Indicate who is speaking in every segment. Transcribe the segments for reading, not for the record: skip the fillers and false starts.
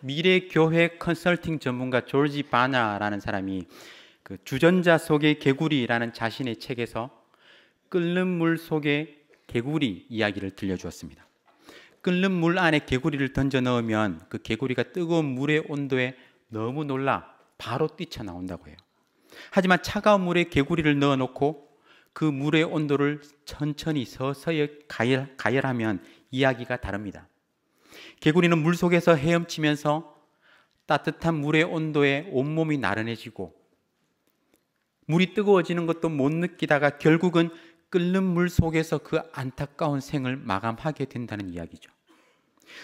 Speaker 1: 미래교회 컨설팅 전문가 조지 바나라는 사람이 그 주전자 속의 개구리라는 자신의 책에서 끓는 물 속의 개구리 이야기를 들려주었습니다. 끓는 물 안에 개구리를 던져 넣으면 그 개구리가 뜨거운 물의 온도에 너무 놀라 바로 뛰쳐나온다고 해요. 하지만 차가운 물에 개구리를 넣어놓고 그 물의 온도를 천천히 서서히 가열하면 이야기가 다릅니다. 개구리는 물 속에서 헤엄치면서 따뜻한 물의 온도에 온몸이 나른해지고 물이 뜨거워지는 것도 못 느끼다가 결국은 끓는 물 속에서 그 안타까운 생을 마감하게 된다는 이야기죠.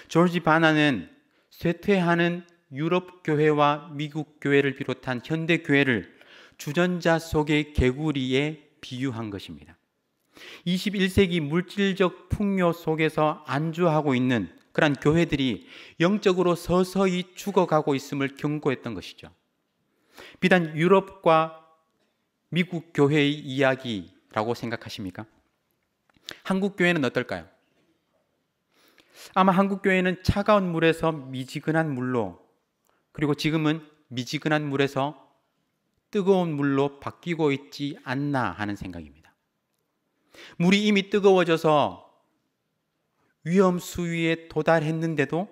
Speaker 1: 조지 바나는 쇠퇴하는 유럽 교회와 미국 교회를 비롯한 현대 교회를 주전자 속의 개구리에 비유한 것입니다. 21세기 물질적 풍요 속에서 안주하고 있는 그런 교회들이 영적으로 서서히 죽어가고 있음을 경고했던 것이죠. 비단 유럽과 미국 교회의 이야기라고 생각하십니까? 한국 교회는 어떨까요? 아마 한국 교회는 차가운 물에서 미지근한 물로, 그리고 지금은 미지근한 물에서 뜨거운 물로 바뀌고 있지 않나 하는 생각입니다. 물이 이미 뜨거워져서 위험 수위에 도달했는데도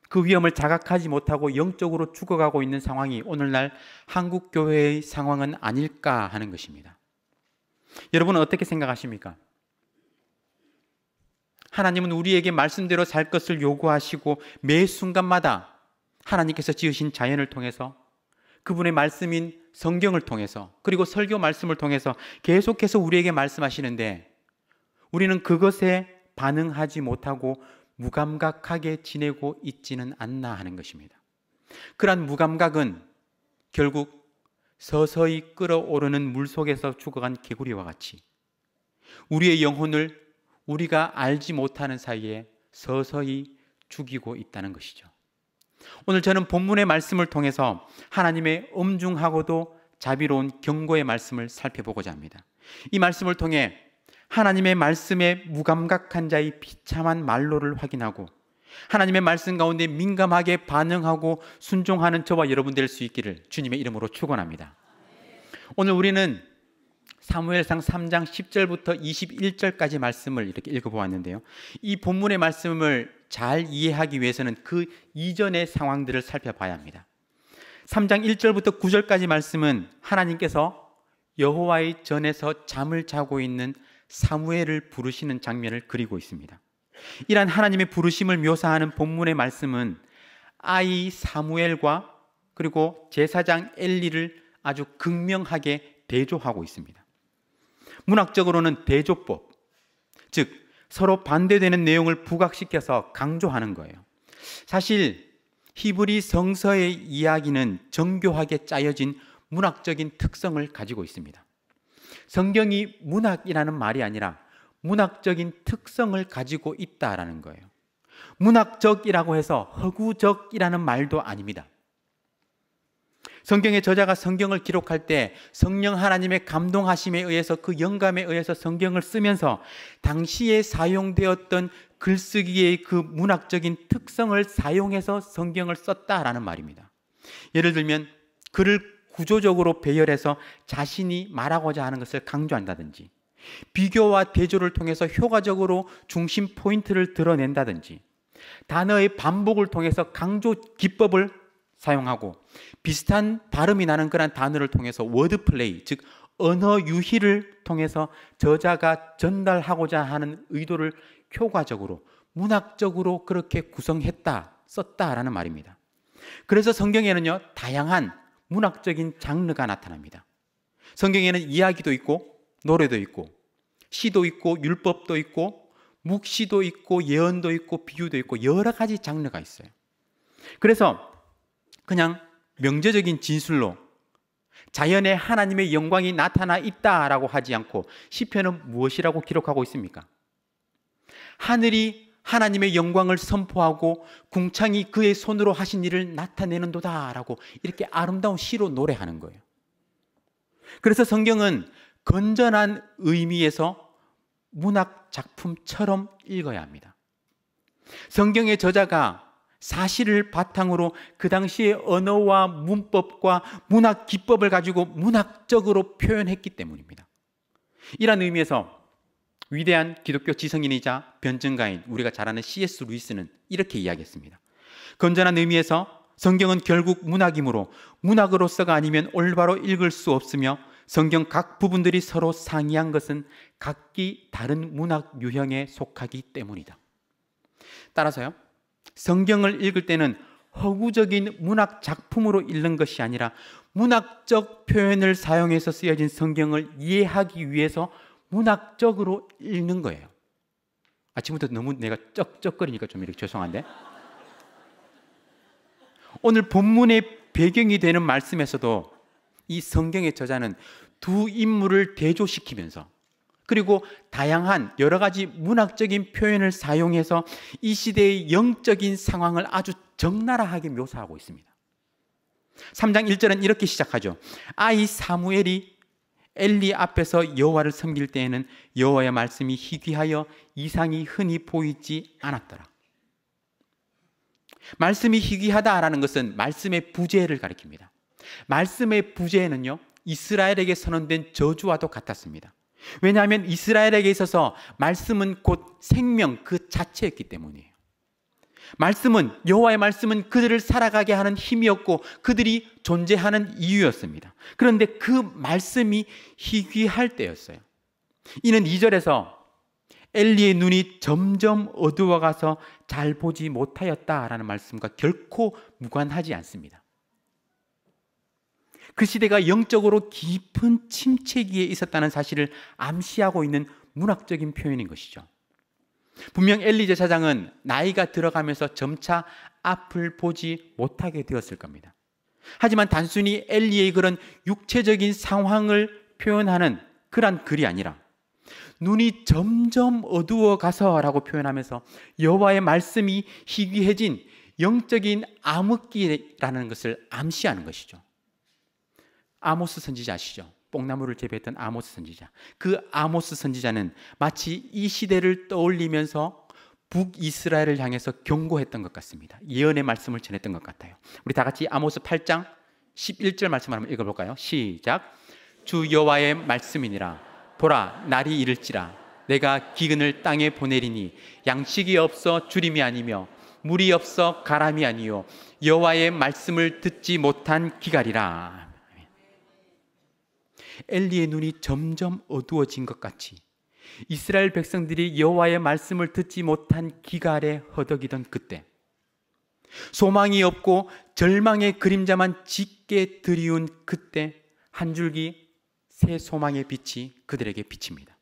Speaker 1: 그 위험을 자각하지 못하고 영적으로 죽어가고 있는 상황이 오늘날 한국 교회의 상황은 아닐까 하는 것입니다. 여러분은 어떻게 생각하십니까? 하나님은 우리에게 말씀대로 살 것을 요구하시고 매 순간마다 하나님께서 지으신 자연을 통해서 그분의 말씀인 성경을 통해서 그리고 설교 말씀을 통해서 계속해서 우리에게 말씀하시는데 우리는 그것에 반응하지 못하고 무감각하게 지내고 있지는 않나 하는 것입니다. 그러한 무감각은 결국 서서히 끓어오르는 물 속에서 죽어간 개구리와 같이 우리의 영혼을 우리가 알지 못하는 사이에 서서히 죽이고 있다는 것이죠. 오늘 저는 본문의 말씀을 통해서 하나님의 엄중하고도 자비로운 경고의 말씀을 살펴보고자 합니다. 이 말씀을 통해 하나님의 말씀에 무감각한 자의 비참한 말로를 확인하고 하나님의 말씀 가운데 민감하게 반응하고 순종하는 저와 여러분 될 수 있기를 주님의 이름으로 축원합니다. 오늘 우리는 사무엘상 3장 10절부터 21절까지 말씀을 이렇게 읽어보았는데요. 이 본문의 말씀을 잘 이해하기 위해서는 그 이전의 상황들을 살펴봐야 합니다. 3장 1절부터 9절까지 말씀은 하나님께서 여호와의 전에서 잠을 자고 있는 사무엘을 부르시는 장면을 그리고 있습니다. 이러한 하나님의 부르심을 묘사하는 본문의 말씀은 아이 사무엘과 그리고 제사장 엘리를 아주 극명하게 대조하고 있습니다. 문학적으로는 대조법, 즉 서로 반대되는 내용을 부각시켜서 강조하는 거예요. 사실 히브리 성서의 이야기는 정교하게 짜여진 문학적인 특성을 가지고 있습니다. 성경이 문학이라는 말이 아니라 문학적인 특성을 가지고 있다라는 거예요. 문학적이라고 해서 허구적이라는 말도 아닙니다. 성경의 저자가 성경을 기록할 때 성령 하나님의 감동하심에 의해서 그 영감에 의해서 성경을 쓰면서 당시에 사용되었던 글쓰기의 그 문학적인 특성을 사용해서 성경을 썼다라는 말입니다. 예를 들면 글을 구조적으로 배열해서 자신이 말하고자 하는 것을 강조한다든지 비교와 대조를 통해서 효과적으로 중심 포인트를 드러낸다든지 단어의 반복을 통해서 강조 기법을 사용하고 비슷한 발음이 나는 그런 단어를 통해서 워드 플레이, 즉 언어 유희를 통해서 저자가 전달하고자 하는 의도를 효과적으로 문학적으로 그렇게 구성했다, 썼다라는 말입니다. 그래서 성경에는요 다양한 문학적인 장르가 나타납니다. 성경에는 이야기도 있고 노래도 있고 시도 있고 율법도 있고 묵시도 있고 예언도 있고 비유도 있고 여러 가지 장르가 있어요. 그래서 그냥 명제적인 진술로 자연에 하나님의 영광이 나타나 있다라고 하지 않고 시편은 무엇이라고 기록하고 있습니까? 하늘이 하나님의 영광을 선포하고 궁창이 그의 손으로 하신 일을 나타내는도다라고 이렇게 아름다운 시로 노래하는 거예요. 그래서 성경은 건전한 의미에서 문학 작품처럼 읽어야 합니다. 성경의 저자가 사실을 바탕으로 그 당시의 언어와 문법과 문학 기법을 가지고 문학적으로 표현했기 때문입니다. 이런 의미에서 위대한 기독교 지성인이자 변증가인 우리가 잘 아는 C.S. 루이스는 이렇게 이야기했습니다. 건전한 의미에서 성경은 결국 문학이므로 문학으로서가 아니면 올바로 읽을 수 없으며 성경 각 부분들이 서로 상이한 것은 각기 다른 문학 유형에 속하기 때문이다. 따라서요, 성경을 읽을 때는 허구적인 문학 작품으로 읽는 것이 아니라 문학적 표현을 사용해서 쓰여진 성경을 이해하기 위해서 문학적으로 읽는 거예요. 아침부터 너무 내가 쩍쩍거리니까 좀 이렇게 죄송한데, 오늘 본문의 배경이 되는 말씀에서도 이 성경의 저자는 두 인물을 대조시키면서 그리고 다양한 여러 가지 문학적인 표현을 사용해서 이 시대의 영적인 상황을 아주 적나라하게 묘사하고 있습니다. 3장 1절은 이렇게 시작하죠. 아이 사무엘이 엘리 앞에서 여호와를 섬길 때에는 여호와의 말씀이 희귀하여 이상이 흔히 보이지 않았더라. 말씀이 희귀하다라는 것은 말씀의 부재를 가리킵니다. 말씀의 부재는요, 이스라엘에게 선언된 저주와도 같았습니다. 왜냐하면 이스라엘에게 있어서 말씀은 곧 생명 그 자체였기 때문이에요. 여호와의 말씀은 그들을 살아가게 하는 힘이었고 그들이 존재하는 이유였습니다. 그런데 그 말씀이 희귀할 때였어요. 이는 2절에서 엘리의 눈이 점점 어두워가서 잘 보지 못하였다라는 말씀과 결코 무관하지 않습니다. 그 시대가 영적으로 깊은 침체기에 있었다는 사실을 암시하고 있는 문학적인 표현인 것이죠. 분명 엘리 제사장은 나이가 들어가면서 점차 앞을 보지 못하게 되었을 겁니다. 하지만 단순히 엘리의 그런 육체적인 상황을 표현하는 그런 글이 아니라 눈이 점점 어두워가서 라고 표현하면서 여호와의 말씀이 희귀해진 영적인 암흑기라는 것을 암시하는 것이죠. 아모스 선지자 아시죠? 뽕나무를 재배했던 아모스 선지자. 그 아모스 선지자는 마치 이 시대를 떠올리면서 북이스라엘을 향해서 경고했던 것 같습니다. 예언의 말씀을 전했던 것 같아요. 우리 다 같이 아모스 8장 11절 말씀을 한번 읽어볼까요? 시작. 주 여호와의 말씀이니라. 보라, 날이 이를지라. 내가 기근을 땅에 보내리니 양식이 없어 주림이 아니며 물이 없어 가람이 아니요 여호와의 말씀을 듣지 못한 기갈이라. 엘리의 눈이 점점 어두워진 것 같이 이스라엘 백성들이 여호와의 말씀을 듣지 못한 기갈에 허덕이던 그때, 소망이 없고 절망의 그림자만 짙게 드리운 그때 한 줄기 새 소망의 빛이 그들에게 비칩니다.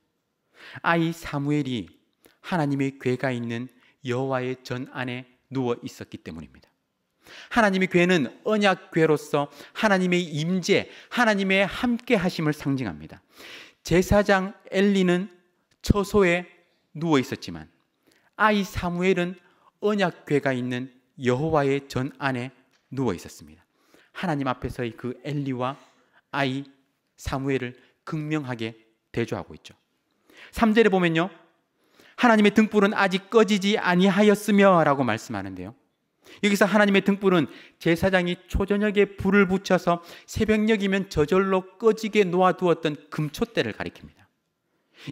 Speaker 1: 아이 사무엘이 하나님의 궤가 있는 여호와의 전 안에 누워 있었기 때문입니다. 하나님의 궤는 언약궤로서 하나님의 임재, 하나님의 함께 하심을 상징합니다. 제사장 엘리는 처소에 누워 있었지만 아이 사무엘은 언약궤가 있는 여호와의 전 안에 누워 있었습니다. 하나님 앞에서의 그 엘리와 아이 사무엘을 극명하게 대조하고 있죠. 3절에 보면요, 하나님의 등불은 아직 꺼지지 아니하였으며 라고 말씀하는데요, 여기서 하나님의 등불은 제사장이 초저녁에 불을 붙여서 새벽녘이면 저절로 꺼지게 놓아두었던 금촛대를 가리킵니다.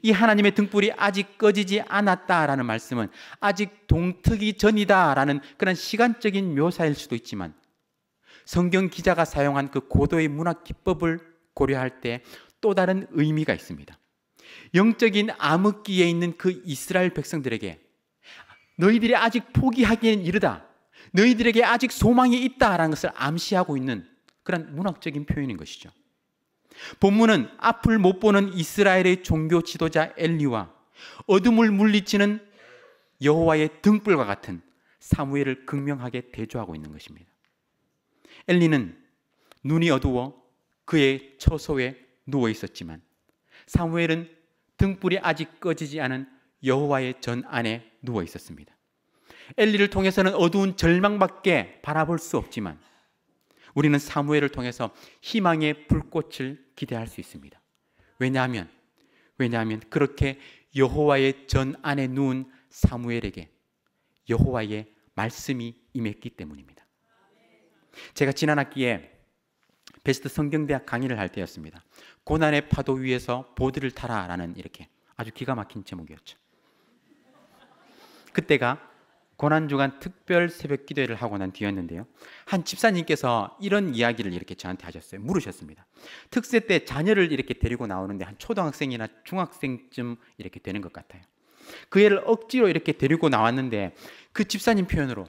Speaker 1: 이 하나님의 등불이 아직 꺼지지 않았다라는 말씀은 아직 동트기 전이다라는 그런 시간적인 묘사일 수도 있지만, 성경 기자가 사용한 그 고도의 문학 기법을 고려할 때 또 다른 의미가 있습니다. 영적인 암흑기에 있는 그 이스라엘 백성들에게 너희들이 아직 포기하기엔 이르다, 너희들에게 아직 소망이 있다라는 것을 암시하고 있는 그런 문학적인 표현인 것이죠. 본문은 앞을 못 보는 이스라엘의 종교 지도자 엘리와 어둠을 물리치는 여호와의 등불과 같은 사무엘을 극명하게 대조하고 있는 것입니다. 엘리는 눈이 어두워 그의 처소에 누워 있었지만 사무엘은 등불이 아직 꺼지지 않은 여호와의 전 안에 누워 있었습니다. 엘리를 통해서는 어두운 절망밖에 바라볼 수 없지만 우리는 사무엘을 통해서 희망의 불꽃을 기대할 수 있습니다. 왜냐하면 그렇게 여호와의 전 안에 누운 사무엘에게 여호와의 말씀이 임했기 때문입니다. 제가 지난 학기에 베스트 성경대학 강의를 할 때였습니다. 고난의 파도 위에서 보드를 타라라는 이렇게 아주 기가 막힌 제목이었죠. 그때가 고난주간 특별 새벽 기도회를 하고 난 뒤였는데요. 한 집사님께서 이런 이야기를 이렇게 저한테 하셨어요. 물으셨습니다. 특세 때 자녀를 이렇게 데리고 나오는데 한 초등학생이나 중학생쯤 이렇게 되는 것 같아요. 그 애를 억지로 이렇게 데리고 나왔는데 그 집사님 표현으로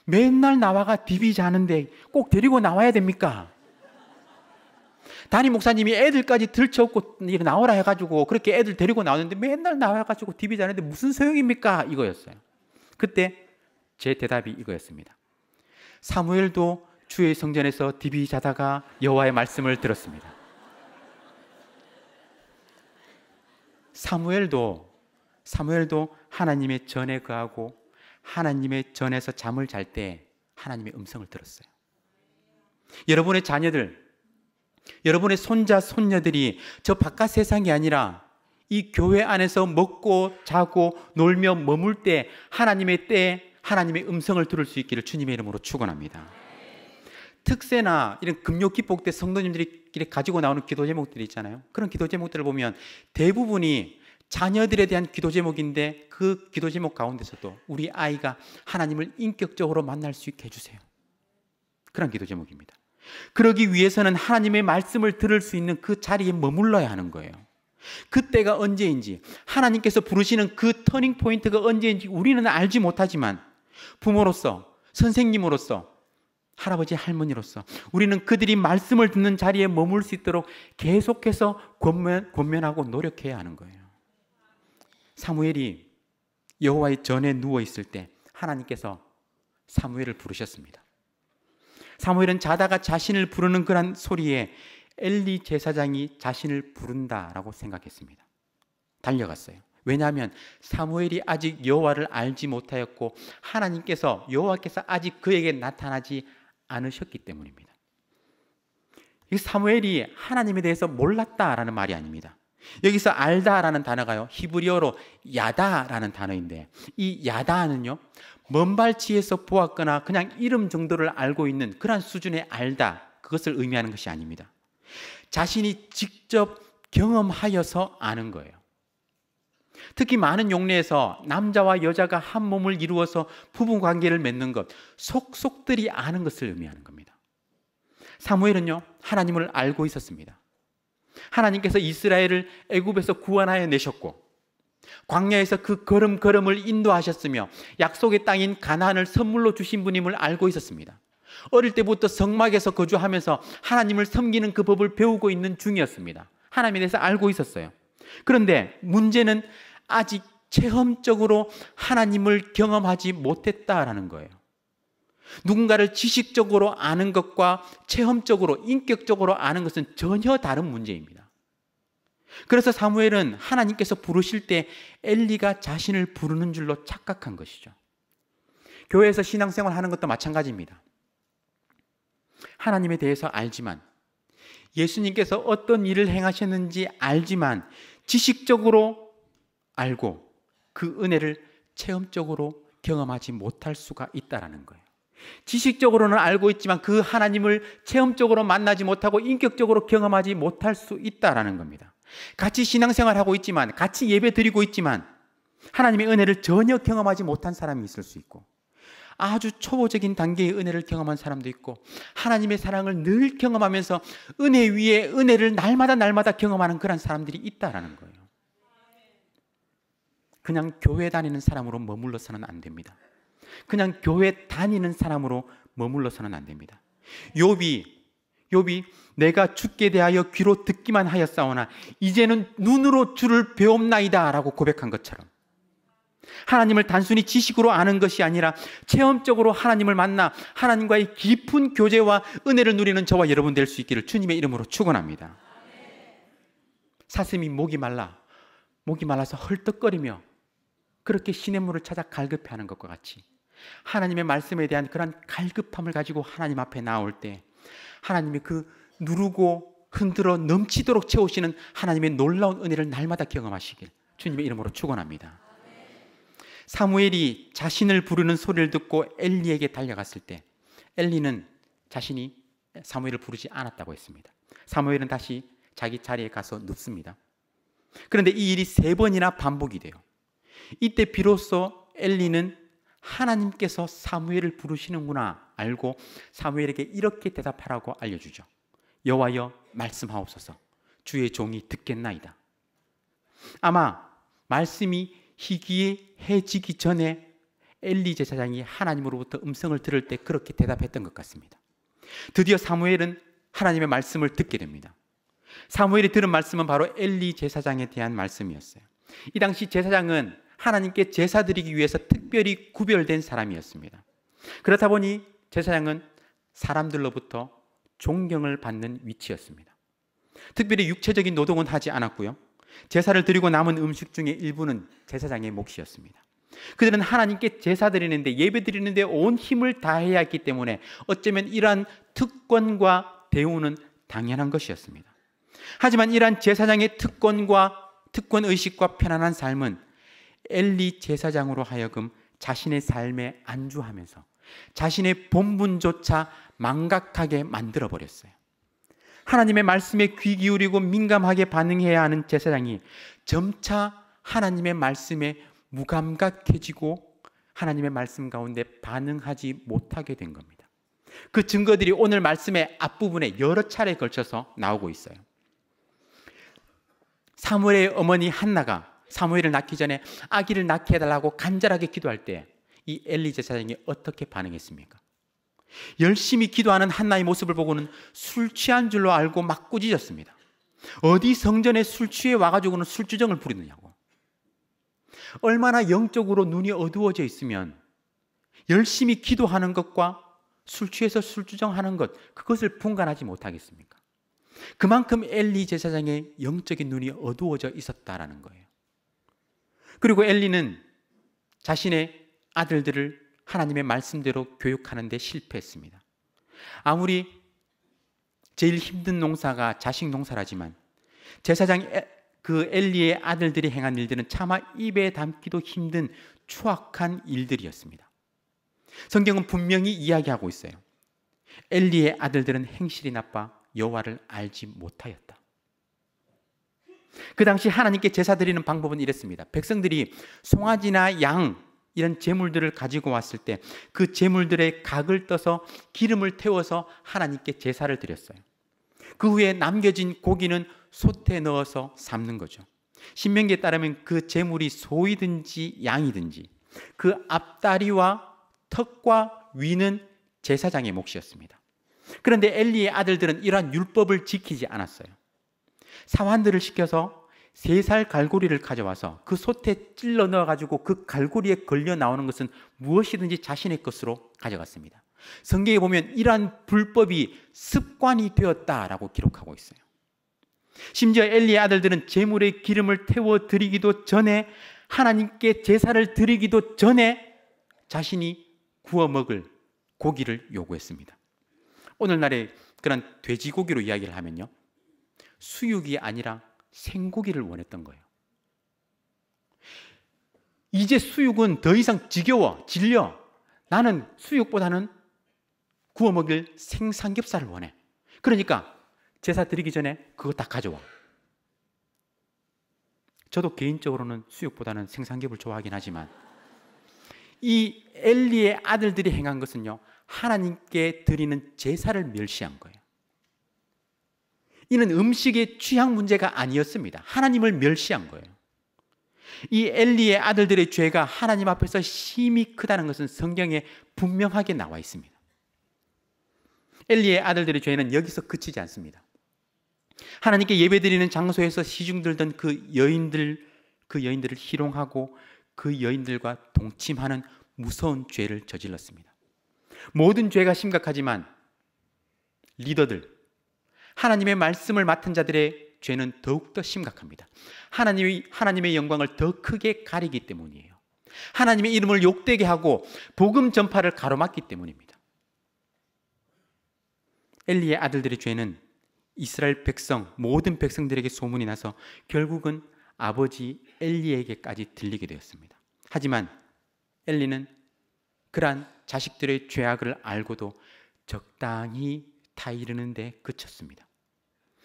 Speaker 1: 맨날 나와가 디비 자는데 꼭 데리고 나와야 됩니까? 담임 목사님이 애들까지 들쳐업고 나오라 해가지고 그렇게 애들 데리고 나오는데 맨날 나와가지고 디비 자는데 무슨 소용입니까? 이거였어요. 그때 제 대답이 이거였습니다. 사무엘도 주의 성전에서 디비 자다가 여호와의 말씀을 들었습니다. 사무엘도 하나님의 전에 거하고 하나님의 전에서 잠을 잘 때 하나님의 음성을 들었어요. 여러분의 자녀들, 여러분의 손자, 손녀들이 저 바깥 세상이 아니라 이 교회 안에서 먹고 자고 놀며 머물 때 하나님의 때에 하나님의 음성을 들을 수 있기를 주님의 이름으로 축원합니다. 특세나 이런 금요 기복 때 성도님들이 가지고 나오는 기도 제목들이 있잖아요. 그런 기도 제목들을 보면 대부분이 자녀들에 대한 기도 제목인데 그 기도 제목 가운데서도 우리 아이가 하나님을 인격적으로 만날 수 있게 해주세요. 그런 기도 제목입니다. 그러기 위해서는 하나님의 말씀을 들을 수 있는 그 자리에 머물러야 하는 거예요. 그때가 언제인지, 하나님께서 부르시는 그 터닝 포인트가 언제인지 우리는 알지 못하지만 부모로서, 선생님으로서, 할아버지, 할머니로서 우리는 그들이 말씀을 듣는 자리에 머물 수 있도록 계속해서 권면하고 노력해야 하는 거예요. 사무엘이 여호와의 전에 누워 있을 때 하나님께서 사무엘을 부르셨습니다. 사무엘은 자다가 자신을 부르는 그런 소리에 엘리 제사장이 자신을 부른다라고 생각했습니다. 달려갔어요. 왜냐하면 사무엘이 아직 여호와를 알지 못하였고 여호와께서 아직 그에게 나타나지 않으셨기 때문입니다. 이 사무엘이 하나님에 대해서 몰랐다라는 말이 아닙니다. 여기서 알다라는 단어가요, 히브리어로 야다라는 단어인데 이 야다는요, 먼발치에서 보았거나 그냥 이름 정도를 알고 있는 그런 수준의 알다, 그것을 의미하는 것이 아닙니다. 자신이 직접 경험하여서 아는 거예요. 특히 많은 용례에서 남자와 여자가 한 몸을 이루어서 부부관계를 맺는 것, 속속들이 아는 것을 의미하는 겁니다. 사무엘은요, 하나님을 알고 있었습니다. 하나님께서 이스라엘을 애굽에서 구원하여 내셨고 광야에서 그 걸음걸음을 인도하셨으며 약속의 땅인 가나안을 선물로 주신 분임을 알고 있었습니다. 어릴 때부터 성막에서 거주하면서 하나님을 섬기는 그 법을 배우고 있는 중이었습니다. 하나님에 대해서 알고 있었어요. 그런데 문제는 아직 체험적으로 하나님을 경험하지 못했다라는 거예요. 누군가를 지식적으로 아는 것과 체험적으로, 인격적으로 아는 것은 전혀 다른 문제입니다. 그래서 사무엘은 하나님께서 부르실 때 엘리가 자신을 부르는 줄로 착각한 것이죠. 교회에서 신앙생활 하는 것도 마찬가지입니다. 하나님에 대해서 알지만, 예수님께서 어떤 일을 행하셨는지 알지만 지식적으로 알고 그 은혜를 체험적으로 경험하지 못할 수가 있다는 거예요. 지식적으로는 알고 있지만 그 하나님을 체험적으로 만나지 못하고 인격적으로 경험하지 못할 수 있다는 겁니다. 같이 신앙생활하고 있지만, 같이 예배 드리고 있지만 하나님의 은혜를 전혀 경험하지 못한 사람이 있을 수 있고, 아주 초보적인 단계의 은혜를 경험한 사람도 있고, 하나님의 사랑을 늘 경험하면서 은혜 위에 은혜를 날마다 경험하는 그런 사람들이 있다는 거예요. 그냥 교회 다니는 사람으로 머물러서는 안 됩니다. 그냥 교회 다니는 사람으로 머물러서는 안 됩니다. 욥이 내가 주께 대하여 귀로 듣기만 하였사오나 이제는 눈으로 주를 배옵나이다 라고 고백한 것처럼, 하나님을 단순히 지식으로 아는 것이 아니라 체험적으로 하나님을 만나 하나님과의 깊은 교제와 은혜를 누리는 저와 여러분 될 수 있기를 주님의 이름으로 축원합니다. 사슴이 목이 말라서 헐떡거리며 그렇게 시냇물을 찾아 갈급해하는 것과 같이 하나님의 말씀에 대한 그런 갈급함을 가지고 하나님 앞에 나올 때 하나님의 그 누르고 흔들어 넘치도록 채우시는 하나님의 놀라운 은혜를 날마다 경험하시길 주님의 이름으로 축원합니다. 사무엘이 자신을 부르는 소리를 듣고 엘리에게 달려갔을 때 엘리는 자신이 사무엘을 부르지 않았다고 했습니다. 사무엘은 다시 자기 자리에 가서 눕습니다. 그런데 이 일이 3번이나 반복이 돼요. 이때 비로소 엘리는 하나님께서 사무엘을 부르시는구나 알고 사무엘에게 이렇게 대답하라고 알려주죠. 여호와여 말씀하옵소서. 주의 종이 듣겠나이다. 아마 말씀이 희귀해지기 전에 엘리 제사장이 하나님으로부터 음성을 들을 때 그렇게 대답했던 것 같습니다. 드디어 사무엘은 하나님의 말씀을 듣게 됩니다. 사무엘이 들은 말씀은 바로 엘리 제사장에 대한 말씀이었어요. 이 당시 제사장은 하나님께 제사 드리기 위해서 특별히 구별된 사람이었습니다. 그렇다 보니 제사장은 사람들로부터 존경을 받는 위치였습니다. 특별히 육체적인 노동은 하지 않았고요. 제사를 드리고 남은 음식 중에 일부는 제사장의 몫이었습니다. 그들은 하나님께 제사 드리는데 예배 드리는데 온 힘을 다해야 했기 때문에 어쩌면 이러한 특권과 대우는 당연한 것이었습니다. 하지만 이러한 제사장의 특권의식과 편안한 삶은 엘리 제사장으로 하여금 자신의 삶에 안주하면서 자신의 본분조차 망각하게 만들어버렸어요. 하나님의 말씀에 귀 기울이고 민감하게 반응해야 하는 제사장이 점차 하나님의 말씀에 무감각해지고 하나님의 말씀 가운데 반응하지 못하게 된 겁니다. 그 증거들이 오늘 말씀의 앞부분에 여러 차례에 걸쳐서 나오고 있어요. 사무엘의 어머니 한나가 사무엘을 낳기 전에 아기를 낳게 해달라고 간절하게 기도할 때 이 엘리 제사장이 어떻게 반응했습니까? 열심히 기도하는 한나의 모습을 보고는 술 취한 줄로 알고 막 꾸짖었습니다. 어디 성전에 술 취해 와가지고는 술주정을 부리느냐고. 얼마나 영적으로 눈이 어두워져 있으면 열심히 기도하는 것과 술 취해서 술주정하는 것, 그것을 분간하지 못하겠습니까? 그만큼 엘리 제사장의 영적인 눈이 어두워져 있었다라는 거예요. 그리고 엘리는 자신의 아들들을 하나님의 말씀대로 교육하는 데 실패했습니다. 아무리 제일 힘든 농사가 자식 농사라지만 제사장 그 엘리의 아들들이 행한 일들은 차마 입에 담기도 힘든 추악한 일들이었습니다. 성경은 분명히 이야기하고 있어요. 엘리의 아들들은 행실이 나빠 여호와를 알지 못하였다. 그 당시 하나님께 제사 드리는 방법은 이랬습니다. 백성들이 송아지나 양 이런 제물들을 가지고 왔을 때 그 제물들의 각을 떠서 기름을 태워서 하나님께 제사를 드렸어요. 그 후에 남겨진 고기는 솥에 넣어서 삶는 거죠. 신명기에 따르면 그 제물이 소이든지 양이든지 그 앞다리와 턱과 위는 제사장의 몫이었습니다. 그런데 엘리의 아들들은 이러한 율법을 지키지 않았어요. 사환들을 시켜서 3살 갈고리를 가져와서 그 솥에 찔러 넣어가지고 그 갈고리에 걸려 나오는 것은 무엇이든지 자신의 것으로 가져갔습니다. 성경에 보면 이러한 불법이 습관이 되었다라고 기록하고 있어요. 심지어 엘리의 아들들은 제물에 기름을 태워 드리기도 전에 하나님께 제사를 드리기도 전에 자신이 구워 먹을 고기를 요구했습니다. 오늘날의 그런 돼지고기로 이야기를 하면요, 수육이 아니라 생고기를 원했던 거예요. 이제 수육은 더 이상 지겨워, 질려. 나는 수육보다는 구워 먹을 생삼겹살을 원해. 그러니까 제사 드리기 전에 그거 다 가져와. 저도 개인적으로는 수육보다는 생삼겹을 좋아하긴 하지만 이 엘리의 아들들이 행한 것은요, 하나님께 드리는 제사를 멸시한 거예요. 이는 음식의 취향 문제가 아니었습니다. 하나님을 멸시한 거예요. 이 엘리의 아들들의 죄가 하나님 앞에서 심히 크다는 것은 성경에 분명하게 나와 있습니다. 엘리의 아들들의 죄는 여기서 그치지 않습니다. 하나님께 예배드리는 장소에서 시중 들던 그 여인들을 희롱하고 그 여인들과 동침하는 무서운 죄를 저질렀습니다. 모든 죄가 심각하지만 리더들, 하나님의 말씀을 맡은 자들의 죄는 더욱더 심각합니다. 하나님의 영광을 더 크게 가리기 때문이에요. 하나님의 이름을 욕되게 하고 복음 전파를 가로막기 때문입니다. 엘리의 아들들의 죄는 이스라엘 백성, 모든 백성들에게 소문이 나서 결국은 아버지 엘리에게까지 들리게 되었습니다. 하지만 엘리는 그러한 자식들의 죄악을 알고도 적당히 타이르는데 그쳤습니다.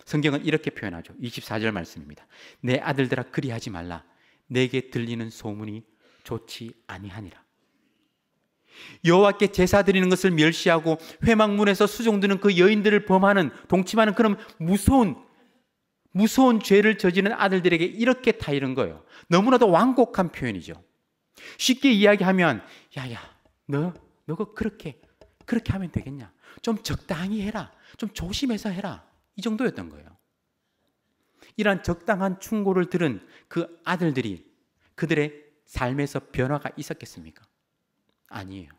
Speaker 1: 성경은 이렇게 표현하죠. 24절 말씀입니다. 내 아들들아 그리하지 말라. 내게 들리는 소문이 좋지 아니하니라. 여호와께 제사 드리는 것을 멸시하고 회막문에서 수종드는 그 여인들을 범하는, 동침하는 그런 무서운 죄를 저지른 아들들에게 이렇게 타이른 거예요. 너무나도 완곡한 표현이죠. 쉽게 이야기하면 야야 너가 그렇게 하면 되겠냐? 좀 적당히 해라. 좀 조심해서 해라. 이 정도였던 거예요. 이러한 적당한 충고를 들은 그 아들들이 그들의 삶에서 변화가 있었겠습니까? 아니에요.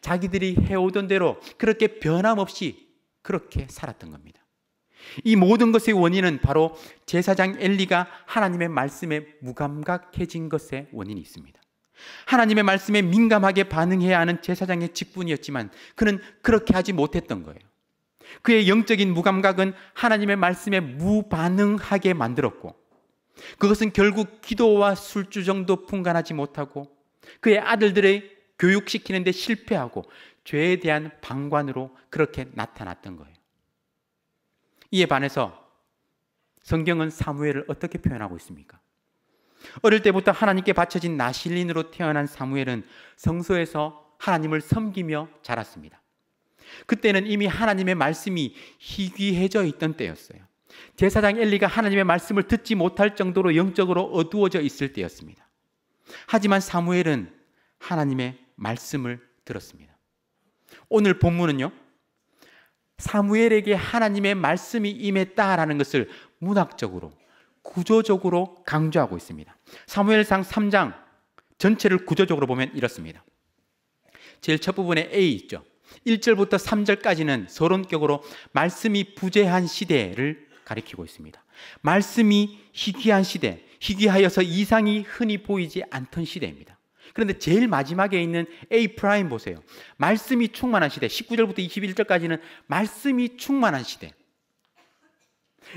Speaker 1: 자기들이 해오던 대로 그렇게 변함없이 그렇게 살았던 겁니다. 이 모든 것의 원인은 바로 제사장 엘리가 하나님의 말씀에 무감각해진 것에 원인이 있습니다. 하나님의 말씀에 민감하게 반응해야 하는 제사장의 직분이었지만 그는 그렇게 하지 못했던 거예요. 그의 영적인 무감각은 하나님의 말씀에 무반응하게 만들었고, 그것은 결국 기도와 술주정도 분간하지 못하고 그의 아들들의 교육시키는 데 실패하고 죄에 대한 방관으로 그렇게 나타났던 거예요. 이에 반해서 성경은 사무엘을 어떻게 표현하고 있습니까? 어릴 때부터 하나님께 바쳐진 나실린으로 태어난 사무엘은 성소에서 하나님을 섬기며 자랐습니다. 그때는 이미 하나님의 말씀이 희귀해져 있던 때였어요. 제사장 엘리가 하나님의 말씀을 듣지 못할 정도로 영적으로 어두워져 있을 때였습니다. 하지만 사무엘은 하나님의 말씀을 들었습니다. 오늘 본문은요, 사무엘에게 하나님의 말씀이 임했다라는 것을 문학적으로, 구조적으로 강조하고 있습니다. 사무엘상 3장 전체를 구조적으로 보면 이렇습니다. 제일 첫 부분에 A 있죠. 1절부터 3절까지는 서론격으로 말씀이 부재한 시대를 가리키고 있습니다. 말씀이 희귀한 시대, 희귀하여서 이상이 흔히 보이지 않던 시대입니다. 그런데 제일 마지막에 있는 A 프라임 보세요. 말씀이 충만한 시대, 19절부터 21절까지는 말씀이 충만한 시대.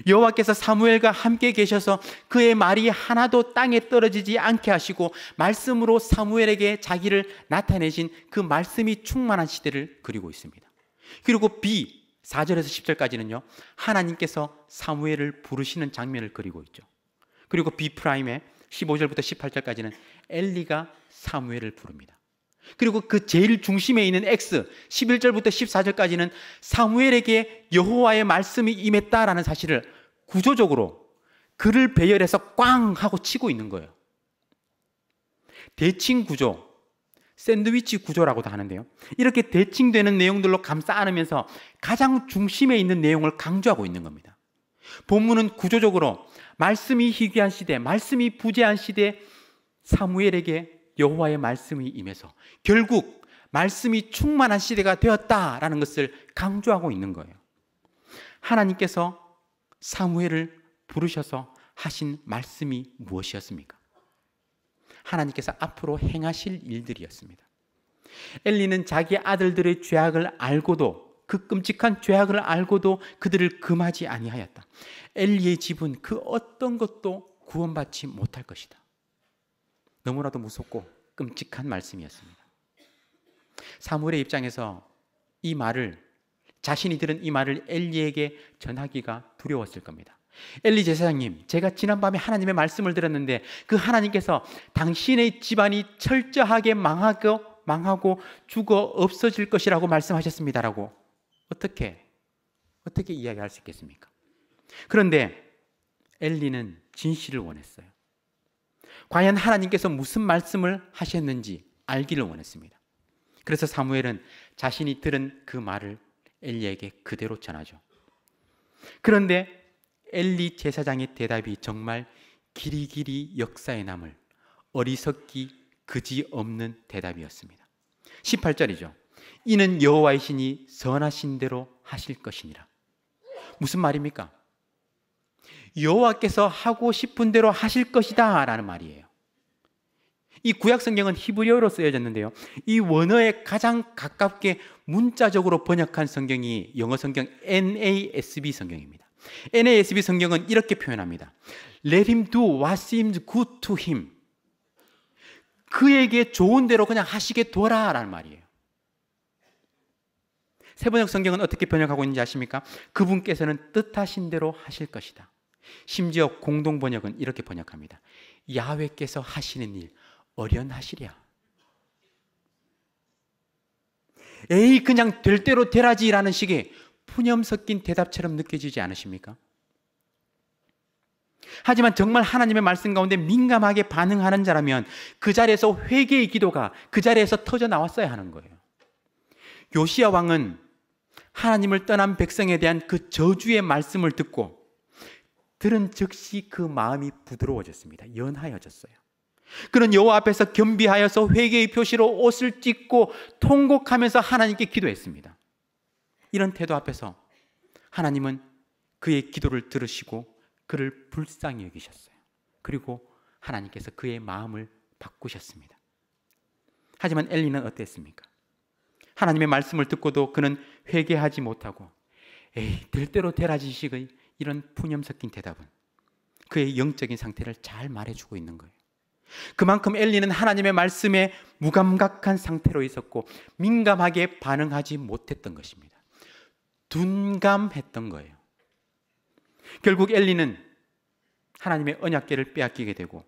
Speaker 1: 여호와께서 사무엘과 함께 계셔서 그의 말이 하나도 땅에 떨어지지 않게 하시고 말씀으로 사무엘에게 자기를 나타내신 그 말씀이 충만한 시대를 그리고 있습니다. 그리고 B 4절에서 10절까지는요, 하나님께서 사무엘을 부르시는 장면을 그리고 있죠. 그리고 B 프라임의 15절부터 18절까지는 엘리가 사무엘을 부릅니다. 그리고 그 제일 중심에 있는 X 11절부터 14절까지는 사무엘에게 여호와의 말씀이 임했다라는 사실을 구조적으로 그를 배열해서 꽝 하고 치고 있는 거예요. 대칭 구조, 샌드위치 구조라고도 하는데요, 이렇게 대칭되는 내용들로 감싸 안으면서 가장 중심에 있는 내용을 강조하고 있는 겁니다. 본문은 구조적으로 말씀이 희귀한 시대, 말씀이 부재한 시대, 사무엘에게 여호와의 말씀이 임해서 결국 말씀이 충만한 시대가 되었다라는 것을 강조하고 있는 거예요. 하나님께서 사무엘을 부르셔서 하신 말씀이 무엇이었습니까? 하나님께서 앞으로 행하실 일들이었습니다. 엘리는 자기 아들들의 죄악을 알고도, 그 끔찍한 죄악을 알고도 그들을 금하지 아니하였다. 엘리의 집은 그 어떤 것도 구원받지 못할 것이다. 너무나도 무섭고 끔찍한 말씀이었습니다. 사무엘의 입장에서 이 말을, 자신이 들은 이 말을 엘리에게 전하기가 두려웠을 겁니다. 엘리 제사장님, 제가 지난밤에 하나님의 말씀을 들었는데 그 하나님께서 당신의 집안이 철저하게 망하고 죽어 없어질 것이라고 말씀하셨습니다라고 어떻게 이야기할 수 있겠습니까? 그런데 엘리는 진실을 원했어요. 과연 하나님께서 무슨 말씀을 하셨는지 알기를 원했습니다. 그래서 사무엘은 자신이 들은 그 말을 엘리에게 그대로 전하죠. 그런데 엘리 제사장의 대답이 정말 길이길이 역사에 남을 어리석기 그지없는 대답이었습니다. 18절이죠. 이는 여호와의 신이 선하신 대로 하실 것이니라. 무슨 말입니까? 여호와께서 하고 싶은 대로 하실 것이다 라는 말이에요. 이 구약 성경은 히브리어로 쓰여졌는데요, 이 원어에 가장 가깝게 문자적으로 번역한 성경이 영어 성경 NASB 성경입니다. NASB 성경은 이렇게 표현합니다. Let him do what seems good to him. 그에게 좋은 대로 그냥 하시게 둬라라는 말이에요. 세번역 성경은 어떻게 번역하고 있는지 아십니까? 그분께서는 뜻하신 대로 하실 것이다. 심지어 공동 번역은 이렇게 번역합니다. 야훼께서 하시는 일 어련하시랴. 에이 그냥 될 대로 되라지라는 식의 푸념 섞인 대답처럼 느껴지지 않으십니까? 하지만 정말 하나님의 말씀 가운데 민감하게 반응하는 자라면 그 자리에서 회개의 기도가 그 자리에서 터져 나왔어야 하는 거예요. 요시야 왕은 하나님을 떠난 백성에 대한 그 저주의 말씀을 듣고 들은 즉시 그 마음이 부드러워졌습니다. 연하여졌어요. 그는 여호와 앞에서 겸비하여서 회개의 표시로 옷을 찢고 통곡하면서 하나님께 기도했습니다. 이런 태도 앞에서 하나님은 그의 기도를 들으시고 그를 불쌍히 여기셨어요. 그리고 하나님께서 그의 마음을 바꾸셨습니다. 하지만 엘리는 어땠습니까? 하나님의 말씀을 듣고도 그는 회개하지 못하고 에이 될 대로 되라지식의 이런 푸념 섞인 대답은 그의 영적인 상태를 잘 말해주고 있는 거예요. 그만큼 엘리는 하나님의 말씀에 무감각한 상태로 있었고 민감하게 반응하지 못했던 것입니다. 둔감했던 거예요. 결국 엘리는 하나님의 언약궤를 빼앗기게 되고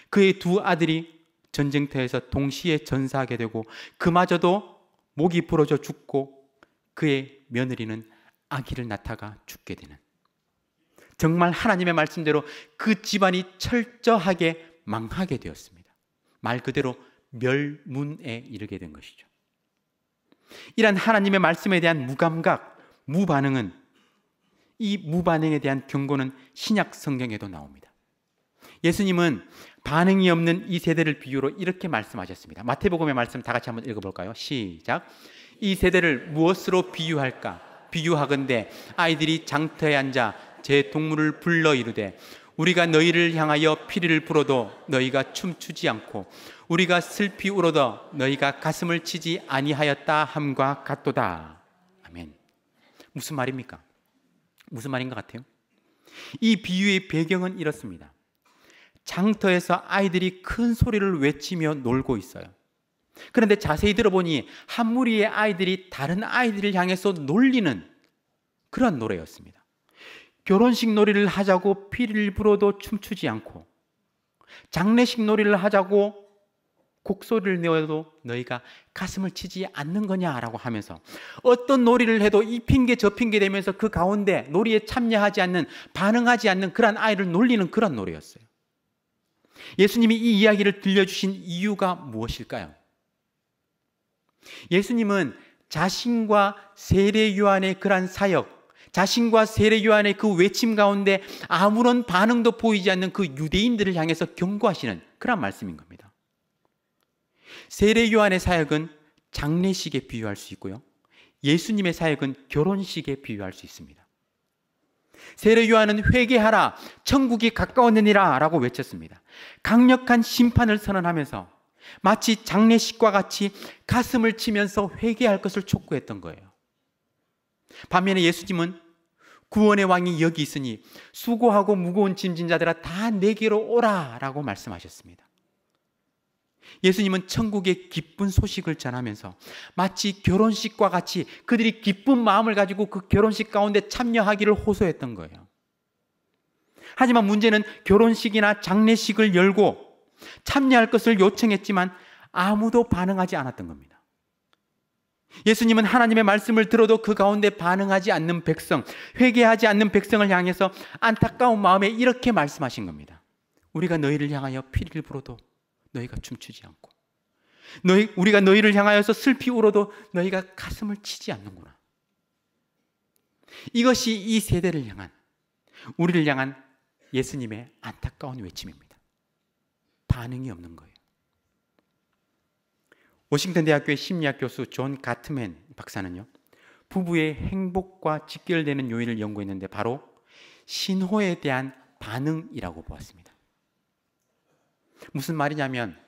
Speaker 1: 그의 두 아들이 전쟁터에서 동시에 전사하게 되고 그마저도 목이 부러져 죽고 그의 며느리는 아기를 낳다가 죽게 되는, 정말 하나님의 말씀대로 그 집안이 철저하게 망하게 되었습니다. 말 그대로 멸문에 이르게 된 것이죠. 이러한 하나님의 말씀에 대한 무감각, 무반응은, 이 무반응에 대한 경고는 신약 성경에도 나옵니다. 예수님은 반응이 없는 이 세대를 비유로 이렇게 말씀하셨습니다. 마태복음의 말씀 다 같이 한번 읽어볼까요? 시작. 이 세대를 무엇으로 비유할까? 비유하건대 아이들이 장터에 앉아 제 동물을 불러 이르되 우리가 너희를 향하여 피리를 불어도 너희가 춤추지 않고 우리가 슬피 울어도 너희가 가슴을 치지 아니하였다 함과 같도다. 아멘. 무슨 말입니까? 무슨 말인 것 같아요? 이 비유의 배경은 이렇습니다. 장터에서 아이들이 큰 소리를 외치며 놀고 있어요. 그런데 자세히 들어보니 한 무리의 아이들이 다른 아이들을 향해서 놀리는 그런 노래였습니다. 결혼식 놀이를 하자고 피리를 불어도 춤추지 않고, 장례식 놀이를 하자고 곡소리를 내어도 너희가 가슴을 치지 않는 거냐라고 하면서 어떤 놀이를 해도 이 핑계 저 핑계 대면서 그 가운데 놀이에 참여하지 않는, 반응하지 않는 그런 아이를 놀리는 그런 노래였어요. 예수님이 이 이야기를 들려주신 이유가 무엇일까요? 예수님은 자신과 세례 요한의 그러한 사역, 자신과 세례 요한의 그 외침 가운데 아무런 반응도 보이지 않는 그 유대인들을 향해서 경고하시는 그런 말씀인 겁니다. 세례 요한의 사역은 장례식에 비유할 수 있고요, 예수님의 사역은 결혼식에 비유할 수 있습니다. 세례 요한은 회개하라, 천국이 가까웠느니라 라고 외쳤습니다. 강력한 심판을 선언하면서 마치 장례식과 같이 가슴을 치면서 회개할 것을 촉구했던 거예요. 반면에 예수님은 구원의 왕이 여기 있으니 수고하고 무거운 짐진 자들아 다 내게로 오라 라고 말씀하셨습니다. 예수님은 천국의 기쁜 소식을 전하면서 마치 결혼식과 같이 그들이 기쁜 마음을 가지고 그 결혼식 가운데 참여하기를 호소했던 거예요. 하지만 문제는 결혼식이나 장례식을 열고 참여할 것을 요청했지만 아무도 반응하지 않았던 겁니다. 예수님은 하나님의 말씀을 들어도 그 가운데 반응하지 않는 백성, 회개하지 않는 백성을 향해서 안타까운 마음에 이렇게 말씀하신 겁니다. 우리가 너희를 향하여 피리를 불어도 너희가 춤추지 않고, 우리가 너희를 향하여서 슬피 울어도 너희가 가슴을 치지 않는구나. 이것이 이 세대를 향한, 우리를 향한 예수님의 안타까운 외침입니다. 반응이 없는 거예요. 워싱턴 대학교의 심리학 교수 존 가트맨 박사는요, 부부의 행복과 직결되는 요인을 연구했는데 바로 신호에 대한 반응이라고 보았습니다. 무슨 말이냐면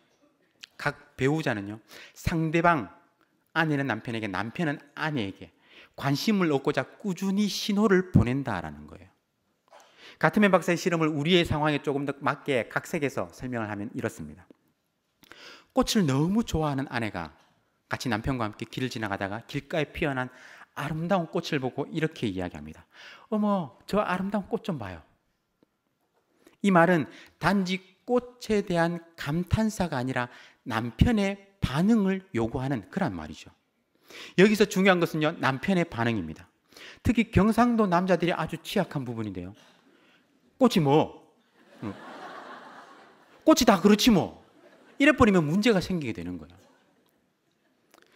Speaker 1: 각 배우자는요, 상대방, 아내는 남편에게, 남편은 아내에게 관심을 얻고자 꾸준히 신호를 보낸다라는 거예요. 가트맨 박사의 실험을 우리의 상황에 조금 더 맞게 각색해서 설명을 하면 이렇습니다. 꽃을 너무 좋아하는 아내가 같이 남편과 함께 길을 지나가다가 길가에 피어난 아름다운 꽃을 보고 이렇게 이야기합니다. 어머, 저 아름다운 꽃 좀 봐요. 이 말은 단지 꽃에 대한 감탄사가 아니라 남편의 반응을 요구하는 그런 말이죠. 여기서 중요한 것은요, 남편의 반응입니다. 특히 경상도 남자들이 아주 취약한 부분인데요. 꽃이 뭐? 꽃이 다 그렇지 뭐. 이래버리면 문제가 생기게 되는 거예요.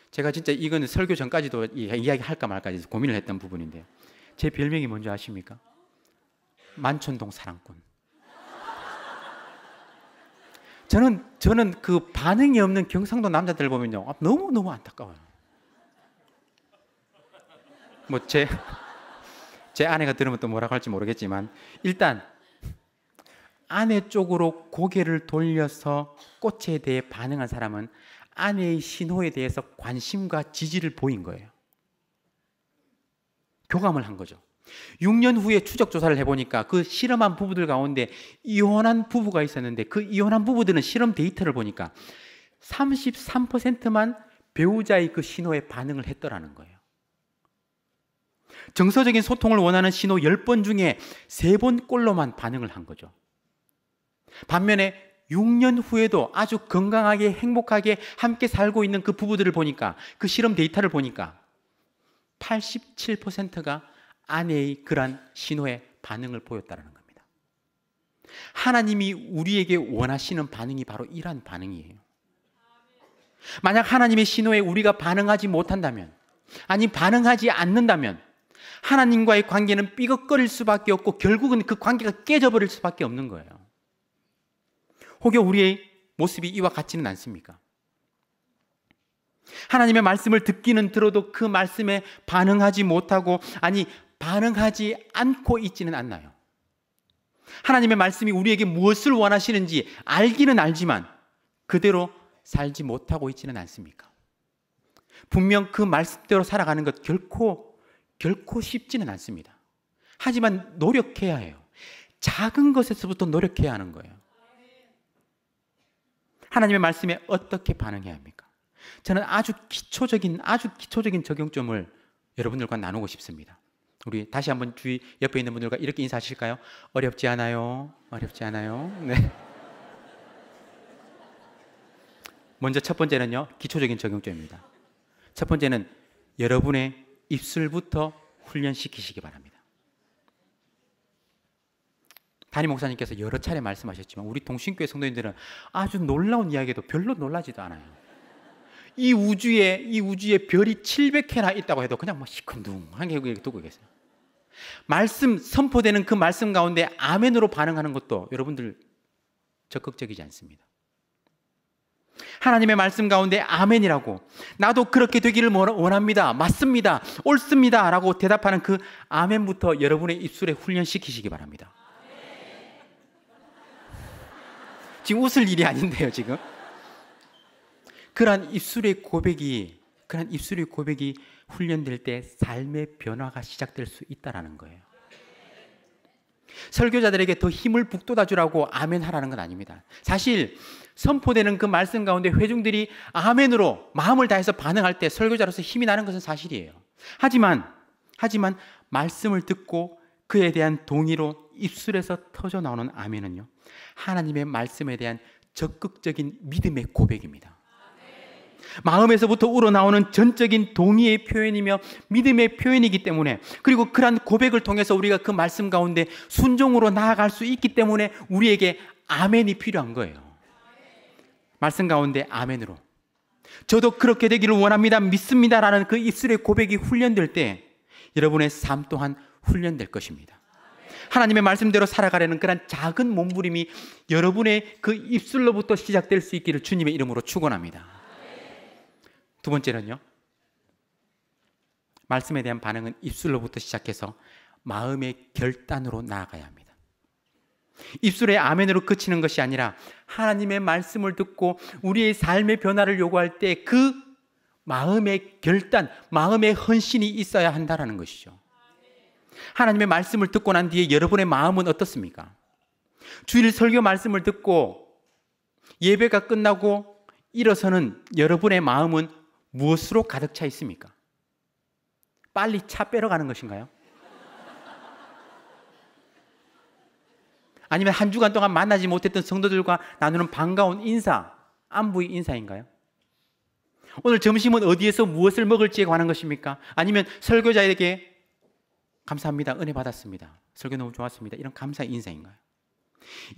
Speaker 1: 제가 진짜 이거는 설교 전까지도 이야기할까 말까 고민을 했던 부분인데요. 제 별명이 뭔지 아십니까? 만촌동 사랑꾼. 저는 그 반응이 없는 경상도 남자들 보면요, 너무너무 안타까워요. 뭐 제 아내가 들으면 또 뭐라고 할지 모르겠지만, 일단 아내 쪽으로 고개를 돌려서 꽃에 대해 반응한 사람은 아내의 신호에 대해서 관심과 지지를 보인 거예요. 교감을 한 거죠. 6년 후에 추적 조사를 해보니까 그 실험한 부부들 가운데 이혼한 부부가 있었는데, 그 이혼한 부부들은 실험 데이터를 보니까 33%만 배우자의 그 신호에 반응을 했더라는 거예요. 정서적인 소통을 원하는 신호 10번 중에 3번꼴로만 반응을 한 거죠. 반면에 6년 후에도 아주 건강하게 행복하게 함께 살고 있는 그 부부들을 보니까, 그 실험 데이터를 보니까 87%가 아내의 그러한 신호에 반응을 보였다는 겁니다. 하나님이 우리에게 원하시는 반응이 바로 이러한 반응이에요. 만약 하나님의 신호에 우리가 반응하지 못한다면, 아니 반응하지 않는다면 하나님과의 관계는 삐걱거릴 수밖에 없고 결국은 그 관계가 깨져버릴 수밖에 없는 거예요. 혹여 우리의 모습이 이와 같지는 않습니까? 하나님의 말씀을 듣기는 들어도 그 말씀에 반응하지 못하고, 아니 반응하지 않고 있지는 않나요? 하나님의 말씀이 우리에게 무엇을 원하시는지 알기는 알지만 그대로 살지 못하고 있지는 않습니까? 분명 그 말씀대로 살아가는 것 결코 쉽지는 않습니다. 하지만 노력해야 해요. 작은 것에서부터 노력해야 하는 거예요. 하나님의 말씀에 어떻게 반응해야 합니까? 저는 아주 기초적인 적용점을 여러분들과 나누고 싶습니다. 우리 다시 한번 주위 옆에 있는 분들과 이렇게 인사하실까요? 어렵지 않아요. 어렵지 않아요. 네. 먼저 첫 번째는요, 기초적인 적용점입니다. 첫 번째는 여러분의 입술부터 훈련시키시기 바랍니다. 담임 목사님께서 여러 차례 말씀하셨지만 우리 동신교회 성도님들은 아주 놀라운 이야기에도 별로 놀라지도 않아요. 이 우주에 별이 700개나 있다고 해도 그냥 뭐 시큰둥하게 두고 계세요. 말씀 선포되는 그 말씀 가운데 아멘으로 반응하는 것도 여러분들 적극적이지 않습니다. 하나님의 말씀 가운데 아멘이라고, 나도 그렇게 되기를 원합니다, 맞습니다, 옳습니다 라고 대답하는 그 아멘부터 여러분의 입술에 훈련시키시기 바랍니다. 지금 웃을 일이 아닌데요, 지금. 그러한 입술의 고백이 훈련될 때 삶의 변화가 시작될 수 있다는 거예요. 설교자들에게 더 힘을 북돋아 주라고 아멘 하라는 건 아닙니다. 사실 선포되는 그 말씀 가운데 회중들이 아멘으로 마음을 다해서 반응할 때 설교자로서 힘이 나는 것은 사실이에요. 하지만 말씀을 듣고 그에 대한 동의로 입술에서 터져 나오는 아멘은요, 하나님의 말씀에 대한 적극적인 믿음의 고백입니다. 마음에서부터 우러나오는 전적인 동의의 표현이며 믿음의 표현이기 때문에, 그리고 그러한 고백을 통해서 우리가 그 말씀 가운데 순종으로 나아갈 수 있기 때문에 우리에게 아멘이 필요한 거예요. 말씀 가운데 아멘으로 저도 그렇게 되기를 원합니다, 믿습니다라는 그 입술의 고백이 훈련될 때 여러분의 삶 또한 훈련될 것입니다. 하나님의 말씀대로 살아가려는 그런 작은 몸부림이 여러분의 그 입술로부터 시작될 수 있기를 주님의 이름으로 축원합니다. 두 번째는요, 말씀에 대한 반응은 입술로부터 시작해서 마음의 결단으로 나아가야 합니다. 입술의 아멘으로 그치는 것이 아니라 하나님의 말씀을 듣고 우리의 삶의 변화를 요구할 때 그 마음의 결단, 마음의 헌신이 있어야 한다는 것이죠. 하나님의 말씀을 듣고 난 뒤에 여러분의 마음은 어떻습니까? 주일 설교 말씀을 듣고 예배가 끝나고 일어서는 여러분의 마음은 무엇으로 가득 차 있습니까? 빨리 차 빼러 가는 것인가요? 아니면 한 주간 동안 만나지 못했던 성도들과 나누는 반가운 인사, 안부의 인사인가요? 오늘 점심은 어디에서 무엇을 먹을지에 관한 것입니까? 아니면 설교자에게 감사합니다, 은혜 받았습니다, 설교 너무 좋았습니다, 이런 감사의 인사인가요?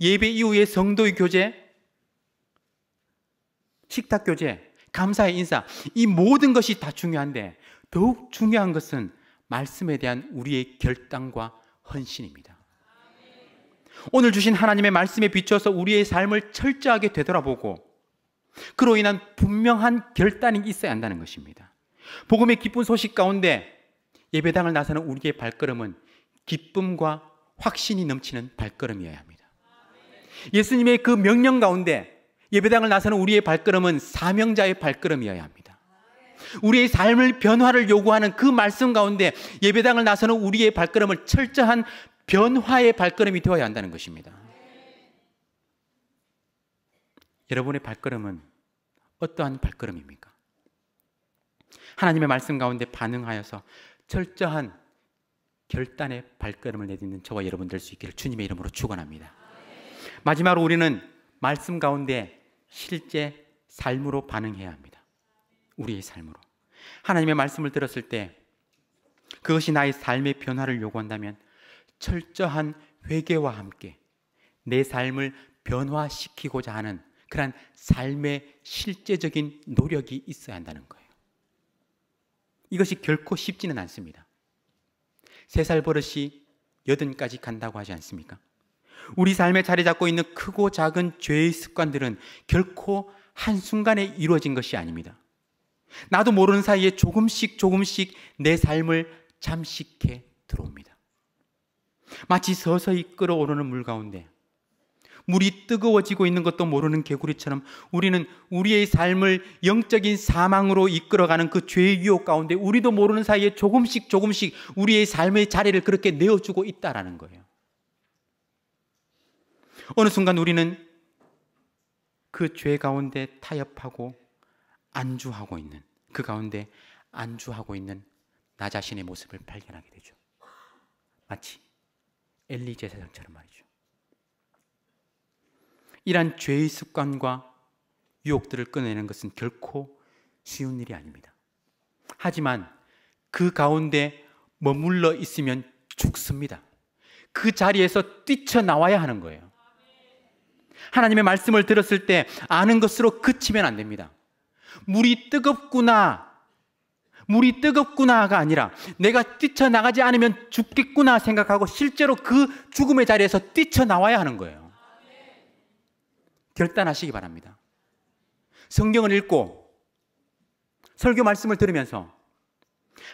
Speaker 1: 예배 이후에 성도의 교제, 식탁 교제, 감사의 인사, 이 모든 것이 다 중요한데 더욱 중요한 것은 말씀에 대한 우리의 결단과 헌신입니다. 오늘 주신 하나님의 말씀에 비춰서 우리의 삶을 철저하게 되돌아보고 그로 인한 분명한 결단이 있어야 한다는 것입니다. 복음의 기쁜 소식 가운데 예배당을 나서는 우리의 발걸음은 기쁨과 확신이 넘치는 발걸음이어야 합니다. 예수님의 그 명령 가운데 예배당을 나서는 우리의 발걸음은 사명자의 발걸음이어야 합니다. 우리의 삶을 변화를 요구하는 그 말씀 가운데 예배당을 나서는 우리의 발걸음을 철저한 변화의 발걸음이 되어야 한다는 것입니다. 여러분의 발걸음은 어떠한 발걸음입니까? 하나님의 말씀 가운데 반응하여서 철저한 결단의 발걸음을 내딛는 저와 여러분 될 수 있기를 주님의 이름으로 축원합니다. 마지막으로 우리는 말씀 가운데 실제 삶으로 반응해야 합니다. 우리의 삶으로. 하나님의 말씀을 들었을 때 그것이 나의 삶의 변화를 요구한다면 철저한 회개와 함께 내 삶을 변화시키고자 하는 그런 삶의 실제적인 노력이 있어야 한다는 거예요. 이것이 결코 쉽지는 않습니다. 3살 버릇이 80까지 간다고 하지 않습니까? 우리 삶에 자리 잡고 있는 크고 작은 죄의 습관들은 결코 한순간에 이루어진 것이 아닙니다. 나도 모르는 사이에 조금씩 내 삶을 잠식해 들어옵니다. 마치 서서히 끓어오르는 물 가운데 물이 뜨거워지고 있는 것도 모르는 개구리처럼 우리는 우리의 삶을 영적인 사망으로 이끌어가는 그 죄의 유혹 가운데 우리도 모르는 사이에 조금씩 우리의 삶의 자리를 그렇게 내어주고 있다라는 거예요. 어느 순간 우리는 그 죄 가운데 타협하고 안주하고 있는, 그 가운데 안주하고 있는 나 자신의 모습을 발견하게 되죠. 마치 엘리 제사장처럼 말이죠. 이러한 죄의 습관과 유혹들을 끊어내는 것은 결코 쉬운 일이 아닙니다. 하지만 그 가운데 머물러 있으면 죽습니다. 그 자리에서 뛰쳐나와야 하는 거예요. 하나님의 말씀을 들었을 때 아는 것으로 그치면 안 됩니다. 물이 뜨겁구나가 아니라 내가 뛰쳐나가지 않으면 죽겠구나 생각하고 실제로 그 죽음의 자리에서 뛰쳐나와야 하는 거예요. 결단하시기 바랍니다. 성경을 읽고 설교 말씀을 들으면서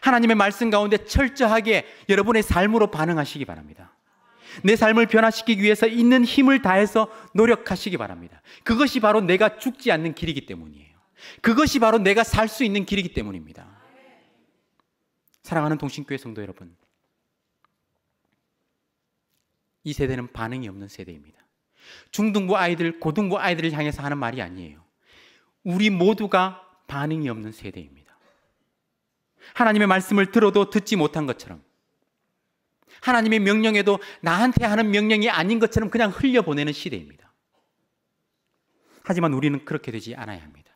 Speaker 1: 하나님의 말씀 가운데 철저하게 여러분의 삶으로 반응하시기 바랍니다. 내 삶을 변화시키기 위해서 있는 힘을 다해서 노력하시기 바랍니다. 그것이 바로 내가 죽지 않는 길이기 때문이에요. 그것이 바로 내가 살 수 있는 길이기 때문입니다. 사랑하는 동신교회 성도 여러분, 이 세대는 반응이 없는 세대입니다. 중등부 아이들, 고등부 아이들을 향해서 하는 말이 아니에요. 우리 모두가 반응이 없는 세대입니다. 하나님의 말씀을 들어도 듣지 못한 것처럼, 하나님의 명령에도 나한테 하는 명령이 아닌 것처럼 그냥 흘려보내는 시대입니다. 하지만 우리는 그렇게 되지 않아야 합니다.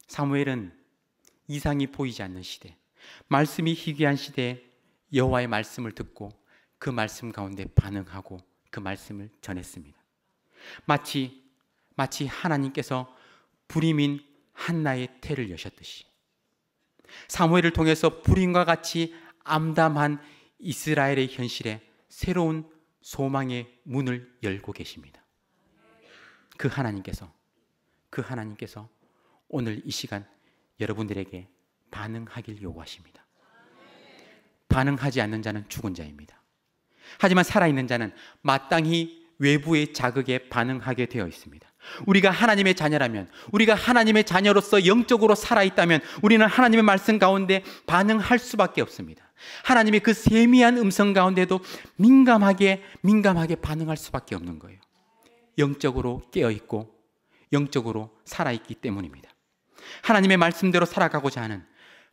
Speaker 1: 사무엘은 이상이 보이지 않는 시대, 말씀이 희귀한 시대에 여호와의 말씀을 듣고 그 말씀 가운데 반응하고 그 말씀을 전했습니다. 마치 하나님께서 불임인 한나의 태를 여셨듯이 사무엘을 통해서 불임과 같이 암담한 이스라엘의 현실에 새로운 소망의 문을 열고 계십니다. 그 하나님께서 오늘 이 시간 여러분들에게 반응하길 요구하십니다. 반응하지 않는 자는 죽은 자입니다. 하지만 살아있는 자는 마땅히 외부의 자극에 반응하게 되어 있습니다. 우리가 하나님의 자녀라면, 우리가 하나님의 자녀로서 영적으로 살아있다면 우리는 하나님의 말씀 가운데 반응할 수밖에 없습니다. 하나님의 그 세미한 음성 가운데도 민감하게 반응할 수밖에 없는 거예요. 영적으로 깨어있고 영적으로 살아있기 때문입니다. 하나님의 말씀대로 살아가고자 하는,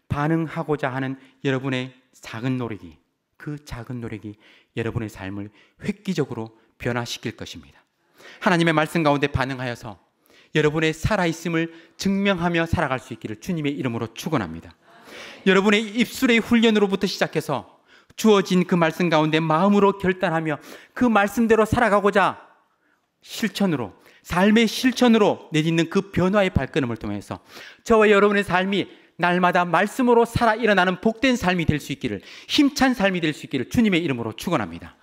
Speaker 1: 반응하고자 하는 여러분의 작은 노력이, 그 작은 노력이 여러분의 삶을 획기적으로 변화시킬 것입니다. 하나님의 말씀 가운데 반응하여서 여러분의 살아있음을 증명하며 살아갈 수 있기를 주님의 이름으로 축원합니다. 여러분의 입술의 훈련으로부터 시작해서 주어진 그 말씀 가운데 마음으로 결단하며 그 말씀대로 살아가고자 실천으로, 삶의 실천으로 내딛는 그 변화의 발걸음을 통해서 저와 여러분의 삶이 날마다 말씀으로 살아 일어나는 복된 삶이 될 수 있기를, 힘찬 삶이 될 수 있기를 주님의 이름으로 축원합니다.